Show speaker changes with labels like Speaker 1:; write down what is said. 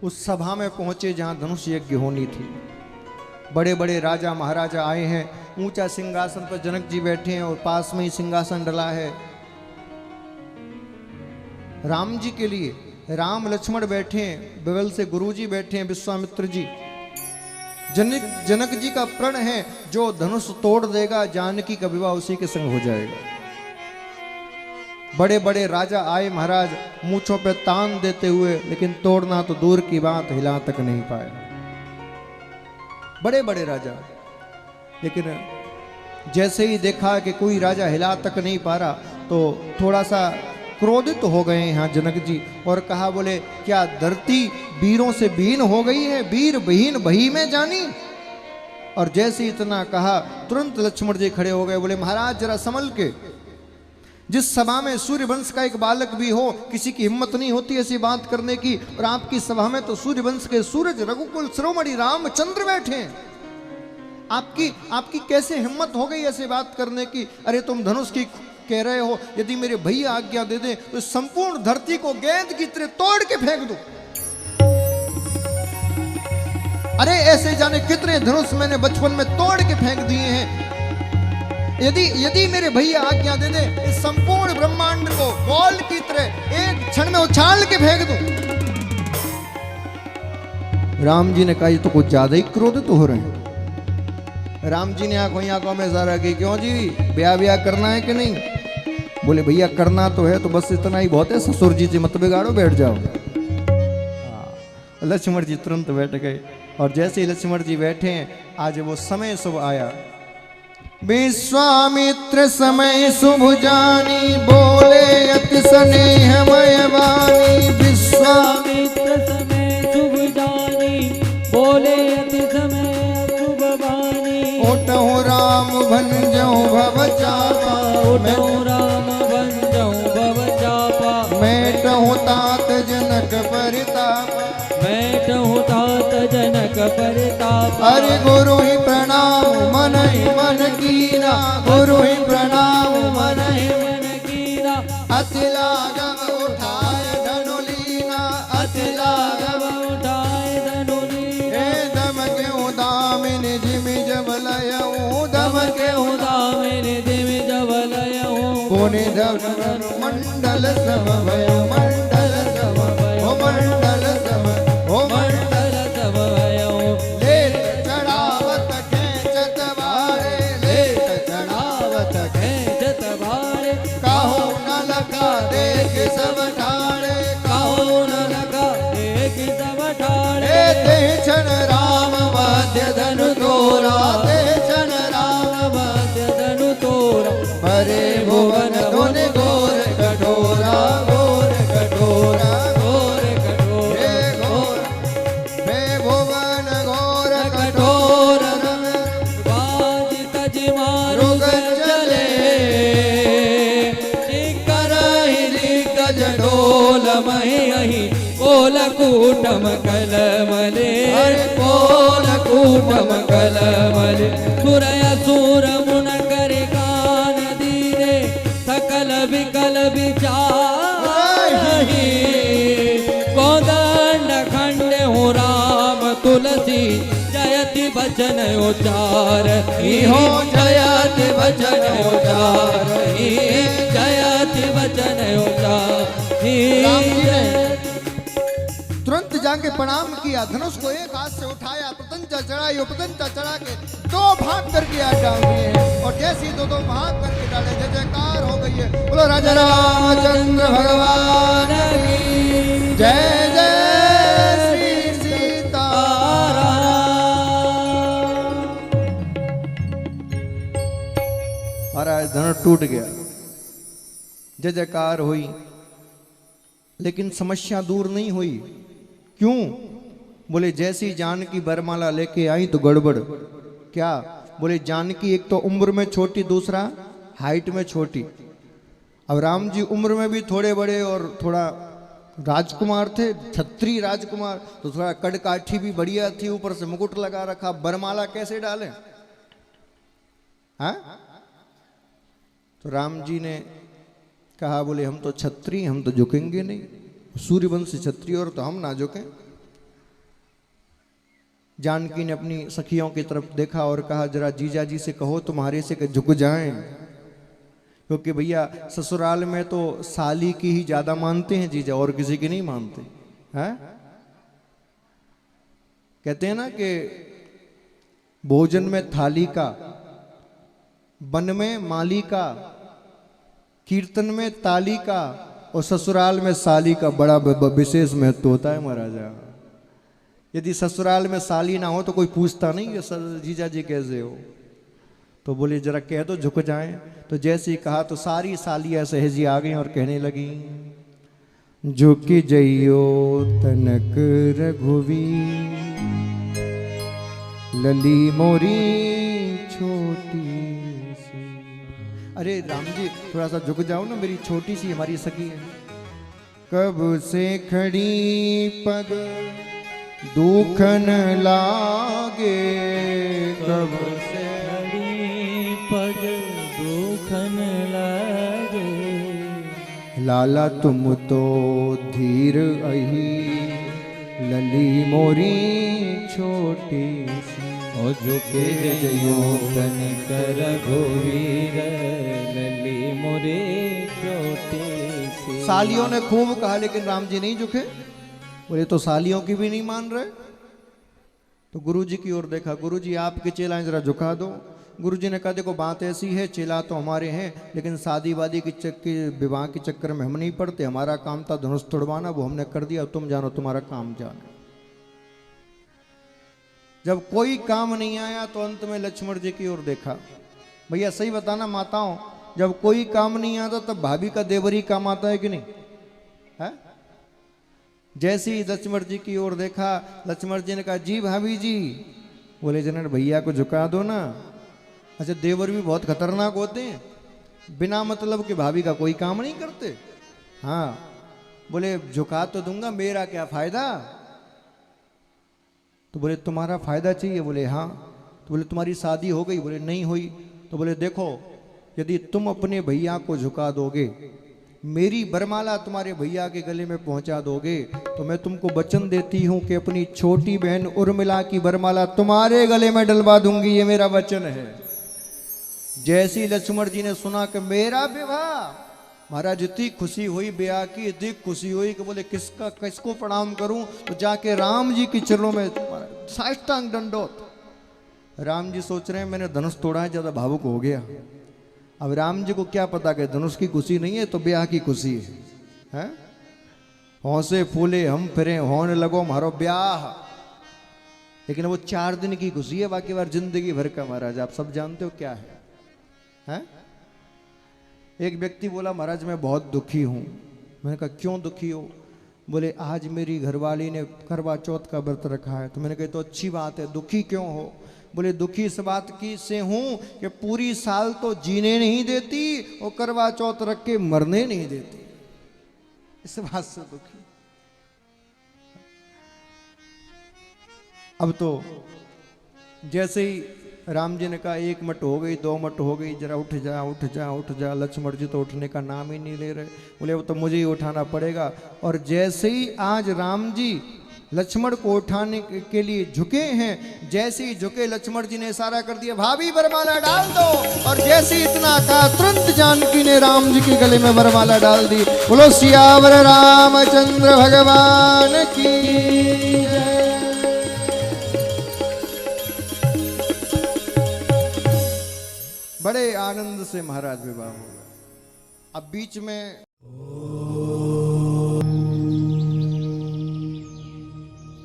Speaker 1: उस सभा में पहुंचे जहां धनुष यज्ञ होनी थी। बड़े बड़े राजा महाराजा आए हैं। ऊंचा सिंहासन पर जनक जी बैठे हैं और पास में ही सिंहासन डला है राम जी के लिए। राम लक्ष्मण बैठे हैं, बगल से गुरु जी बैठे हैं, विश्वामित्र जी। जनक जी का प्रण है, जो धनुष तोड़ देगा जानकी का विवाह उसी के संग हो जाएगा। बड़े बड़े राजा आए महाराज, मूंछों पे तान देते हुए, लेकिन तोड़ना तो दूर की बात, हिला तक नहीं पाए। बड़े बड़े राजा, लेकिन जैसे ही देखा कि कोई राजा हिला तक नहीं पा रहा, तो थोड़ा सा क्रोधित हो गए यहाँ जनक जी और कहा, बोले क्या धरती वीरों से बीन हो गई है, वीर बहीन बही में जानी। और जैसे इतना कहा, तुरंत लक्ष्मण जी खड़े हो गए, बोले महाराज जरा संभल के। जिस सभा में सूर्य वंश का एक बालक भी हो, किसी की हिम्मत नहीं होती ऐसी बात करने की, और आपकी सभा में तो सूर्य वंश के सूरज रघुकुल शिरोमणि रामचंद्र बैठे हैं। आपकी कैसे हिम्मत हो गई ऐसी बात करने की? अरे तुम धनुष की कह रहे हो, यदि मेरे भैया आज्ञा दे दे तो संपूर्ण धरती को गेंद की तरह तोड़ के फेंक दो। अरे ऐसे जाने कितने धनुष मैंने बचपन में तोड़ के फेंक दिए हैं। यदि मेरे भैया आज्ञा दे दे, इस संपूर्ण ब्रह्मांड को बॉल की तरह एक क्षण में उछाल के फेंक दो। राम जी ने कहा, ये तो कुछ ज्यादा ही क्रोधित हो रहे हैं। राम जी ने आंखों में इशारा की, क्यों जी ब्याह करना है कि नहीं? बोले भैया करना तो है, तो बस इतना ही बहुत है, ससुर जी से मत बिगाड़ो, बैठ जाओ। लक्ष्मण जी तुरंत बैठ गए, और जैसे ही लक्ष्मण जी बैठे हैं, आज वो समय शुभ आया। विश्वामित्र समय शुभ जानी, बोले अति स्नेहमय वाणी। विश्वामित्र समय शुभ जानी, बोले अति समय शुभ वाणी। ओटहु राम भंजौ भव चापा, ओटहु राम भंजौ भव चापा। मेटहु तात जनक परिताप, मेटहु तात जनक परिताप। अरे गुरु ही प्रणाम मन ही मन कीना, गुरु ही प्रणाम मन ही मन कीना। अति लागव उठाए धनुलीना, अति लागव उठाए धनुलीना। हे दम के उदामिन जिमि जब लयऊ, दम के उदामिन जिमि जब लयऊ। पुनि धनु मंडल सम भय, मंडल सम भय, ओ मंडल सम, ओ मंडल सम भयऊ। लेत चढ़ावत खेचत बारे, लेत चढ़ावत खेचत बारे। काहू न लगा देख सब ठाड़े, काहू न लगा देख सब ठाड़े। ते क्षण राम वाद्य धनु तोरा, ते क्षण राम वाद्य धनु तोरा। हरे भुवन धुन घोर कठोरा, घोर कठोरा, घोर कठोर, हे घोर, हे भुवन घोर कठोर। बाज तज मारु चले, शिकर हिरि गज ढोल मही। कोल कूटम कलमले, कोल कूटम कलमले। सुरय सुर मुन कर कान दीरे, सकल विकल विचारहि। कोदंड खंड हो राम तुलसी, जयति वचन उचार हो, जयति वचन उचार, जयति वचन उचार। तुरंत जाके प्रणाम किया, धनुष को एक हाथ से उठाया, पतंजा चढ़ाई, पतंजा चढ़ा के दो भाग करके आज डाल दिए। और जैसे दो भाग करके डाले, जय जयकार हो गई है। बोलो राजा रामचंद्र भगवान की जय, जय श्री सीताराम। महाराज धनुष टूट गया, जय जयकार हुई, लेकिन समस्या दूर नहीं हुई। क्यों? बोले जैसी जानकी बरमाला लेके आई तो गड़बड़। क्या? बोले जानकी एक तो उम्र में छोटी, दूसरा हाइट में छोटी। अब राम जी उम्र में भी थोड़े बड़े और थोड़ा राजकुमार थे, क्षत्रिय राजकुमार, तो थोड़ा कड़काठी भी बढ़िया थी, ऊपर से मुकुट लगा रखा। बरमाला कैसे डाले? हाँ? तो राम जी ने कहा, बोले हम तो क्षत्रिय, हम तो झुकेंगे नहीं, सूर्यवंशी क्षत्रिय और तो हम ना झुकें। जानकी ने अपनी सखियों की तरफ देखा और कहा जरा जीजा जी से कहो तुम्हारे से झुक जाएं, क्योंकि भैया ससुराल में तो साली की ही ज्यादा मानते हैं जीजा, और किसी की नहीं मानते हैं। कहते हैं ना कि भोजन में थाली का, वन में माली का, कीर्तन में ताली का, और ससुराल में साली का बड़ा विशेष महत्व होता है महाराजा। यदि ससुराल में साली ना हो तो कोई पूछता नहीं कि जीजा जी कैसे हो, तो बोले जरा कह दो झुक जाएं। तो जैसे ही कहा तो सारी सालियां सहजी आ गई और कहने लगी झुक जइयो तनक रघुवीर, लली मोरी छोटी सी। अरे राम जी थोड़ा सा झुक जाओ ना, मेरी छोटी सी हमारी सखी है। कब से खड़ी पग दुखन लागे, कब से
Speaker 2: खड़ी पग दुखन लागे,
Speaker 1: लाला तुम तो धीर अही, लली मोरी छोटी सी।
Speaker 2: ओ झुके जयो तनिक रघुवीर, लली मोरे छोटी सी।
Speaker 1: सालियों ने खूब कहा लेकिन राम जी नहीं झुके। बोले तो सालियों की भी नहीं मान रहे। तो गुरुजी की ओर देखा, गुरुजी आपके चेला जरा झुका दो। गुरुजी ने कहा देखो बात ऐसी है, चेला तो हमारे हैं लेकिन शादी वादी की विवाह के चक्कर में हम नहीं पड़ते। हमारा काम था धनुष तोड़वाना, वो हमने कर दिया, तुम जानो तुम्हारा काम जानो। जब कोई काम नहीं आया तो अंत में लक्ष्मण जी की ओर देखा। भैया सही बताना माताओं, जब कोई काम नहीं आता तब भाभी का देवरी काम आता है कि नहीं है? जैसे ही लक्ष्मण जी की ओर देखा, लक्ष्मण जी ने कहा जी भाभी जी। बोले जनन भैया को झुका दो ना। अच्छा देवर भी बहुत खतरनाक होते हैं, बिना मतलब के भाभी का कोई काम नहीं करते। हाँ बोले झुका तो दूंगा, मेरा क्या फायदा। तो बोले तुम्हारा फायदा चाहिए। बोले हाँ। तो बोले तुम्हारी शादी हो गई। बोले नहीं हुई। तो बोले देखो यदि तुम अपने भैया को झुका दोगे, मेरी बरमाला तुम्हारे भैया के गले में पहुंचा दोगे, तो मैं तुमको वचन देती हूं कि अपनी छोटी बहन उर्मिला की बरमाला तुम्हारे गले में डलवा दूंगी। ये मेरा वचन है। जैसी लक्ष्मण जी ने सुना कि मेरा विवाह, महाराज इतनी खुशी हुई ब्याह की, इतनी खुशी हुई कि बोले किसको प्रणाम करूं। तो जाके राम जी के चरणों में साष्टांग दंडोत। राम जी सोच रहे हैं मैंने धनुष तोड़ा है, ज्यादा भावुक हो गया। अब राम जी को क्या पता कि धनुष की खुशी नहीं है तो ब्याह की खुशी है। हौसे फूले हम फिरे, होने लगो मारो ब्याह। लेकिन वो 4 दिन की खुशी है, बाकी बार जिंदगी भर का। महाराज आप सब जानते हो क्या है? एक व्यक्ति बोला महाराज मैं बहुत दुखी हूं। मैंने कहा क्यों दुखी हो? बोले आज मेरी घरवाली ने करवा चौथ का व्रत रखा है। तो मैंने कहा तो अच्छी बात है, दुखी क्यों हो? बोले दुखी इस बात की से हूं कि पूरी साल तो जीने नहीं देती और करवा चौथ रख के मरने नहीं देती, इस बात से दुखी। अब तो जैसे ही राम जी ने कहा 1 मट हो गई, 2 मट हो गई, जरा उठ जा उठ जा उठ जा। लक्ष्मण जी तो उठने का नाम ही नहीं ले रहे। बोले वो तो मुझे ही उठाना पड़ेगा। और जैसे ही आज राम जी लक्ष्मण को उठाने के लिए झुके हैं, जैसे ही झुके लक्ष्मण जी ने इशारा कर दिया भाभी बरमाला डाल दो। और जैसे ही इतना कहा तुरंत जानकी ने राम जी के गले में बरमाला डाल दी। बोलो सियावर रामचंद्र भगवान की जय। बड़े आनंद से महाराज विवाह हुआ। अब बीच में